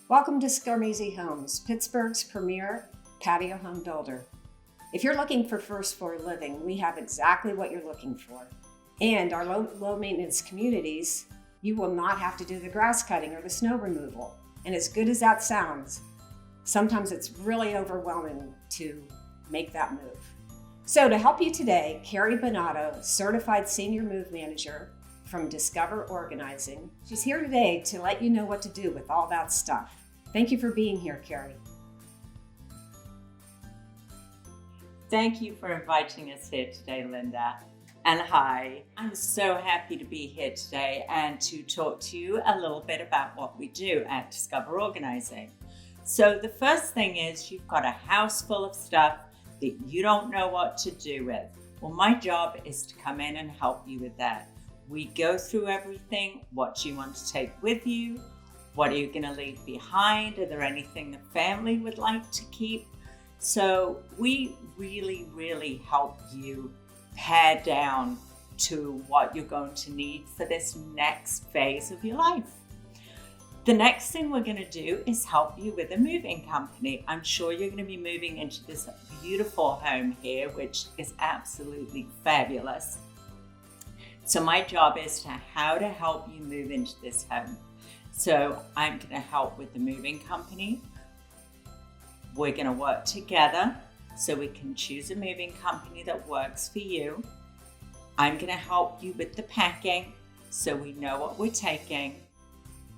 Welcome to Scarmazzi Homes, Pittsburgh's premier patio home builder. If you're looking for first floor living, we have exactly what you're looking for. And our low maintenance communities, you will not have to do the grass cutting or the snow removal. And as good as that sounds, sometimes it's really overwhelming to make that move. So to help you today, Carrie Bonato, certified senior move manager from Discover Organizing. She's here today to let you know what to do with all that stuff. Thank you for being here, Carrie. Thank you for inviting us here today, Linda. And hi, I'm so happy to be here today and to talk to you a little bit about what we do at Discover Organizing. So the first thing is you've got a house full of stuff that you don't know what to do with. Well, my job is to come in and help you with that. We go through everything. What do you want to take with you? What are you going to leave behind? Are there anything the family would like to keep? So we really help you pare down to what you're going to need for this next phase of your life. The next thing we're going to do is help you with a moving company. I'm sure you're going to be moving into this beautiful home here, which is absolutely fabulous. So my job is how to help you move into this home. So I'm going to help with the moving company. We're going to work together so we can choose a moving company that works for you. I'm going to help you with the packing so we know what we're taking.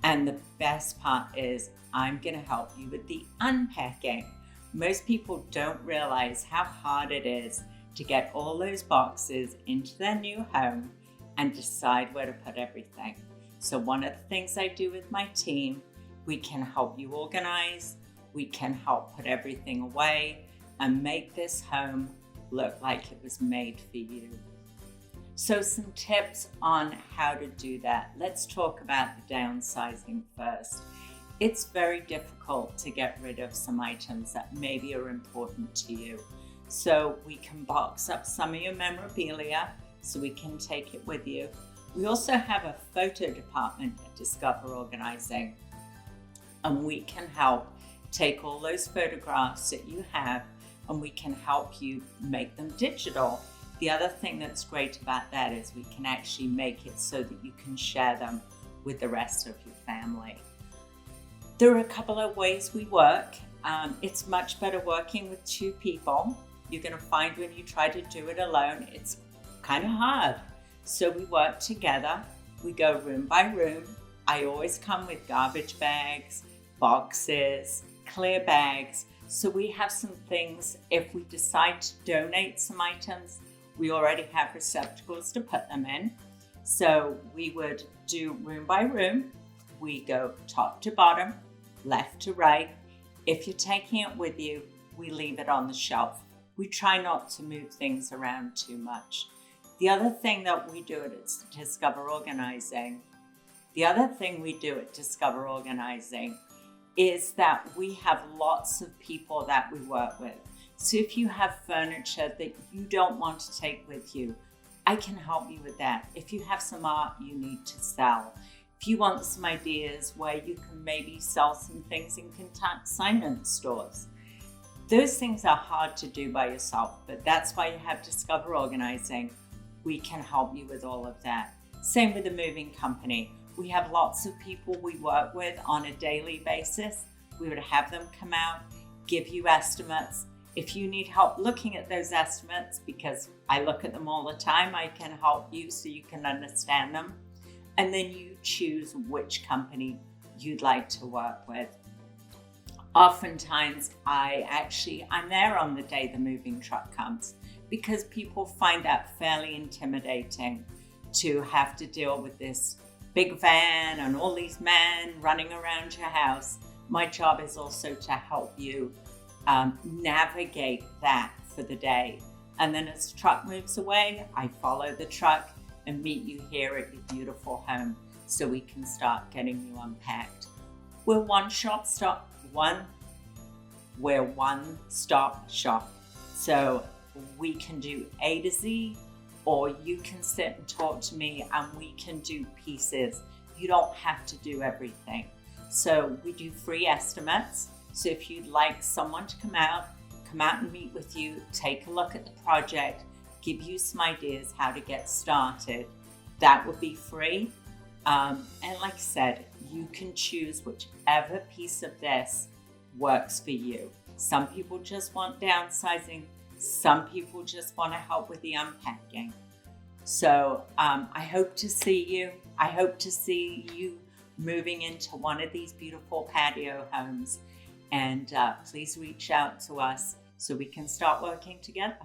And the best part is I'm going to help you with the unpacking. Most people don't realize how hard it is to get all those boxes into their new home and decide where to put everything. So one of the things I do with my team, we can help you organize, we can help put everything away and make this home look like it was made for you. So some tips on how to do that. Let's talk about the downsizing first. It's very difficult to get rid of some items that maybe are important to you. So we can box up some of your memorabilia so we can take it with you. We also have a photo department at Discover Organizing, and we can help take all those photographs that you have and we can help you make them digital. The other thing that's great about that is we can actually make it so that you can share them with the rest of your family. There are a couple of ways we work. It's much better working with two people. You're going to find when you try to do it alone, it's kind of hard. So we work together. We go room by room. I always come with garbage bags, boxes, clear bags. So we have some things. If we decide to donate some items, we already have receptacles to put them in. So we would do room by room. We go top to bottom, left to right. If you're taking it with you, we leave it on the shelf. We try not to move things around too much. The other thing that we do at Discover Organizing is that we have lots of people that we work with. So if you have furniture that you don't want to take with you, I can help you with that. If you have some art you need to sell, if you want some ideas where you can maybe sell some things in consignment stores, those things are hard to do by yourself, but that's why you have Discover Organizing. We can help you with all of that. Same with the moving company. We have lots of people we work with on a daily basis. We would have them come out, give you estimates. If you need help looking at those estimates, because I look at them all the time, I can help you so you can understand them. And then you choose which company you'd like to work with. Oftentimes, I'm there on the day the moving truck comes because people find that fairly intimidating to have to deal with this big van and all these men running around your house. My job is also to help you navigate that for the day. And then as the truck moves away, I follow the truck and meet you here at your beautiful home so we can start getting you unpacked. We're one stop shop. So we can do A to Z, or you can sit and talk to me and we can do pieces. You don't have to do everything. So we do free estimates. So if you'd like someone to come out and meet with you, take a look at the project, give you some ideas how to get started, that would be free. And like I said, you can choose whichever piece of this works for you. Some people just want downsizing. Some people just want to help with the unpacking. So I hope to see you. I hope to see you moving into one of these beautiful patio homes. And please reach out to us so we can start working together.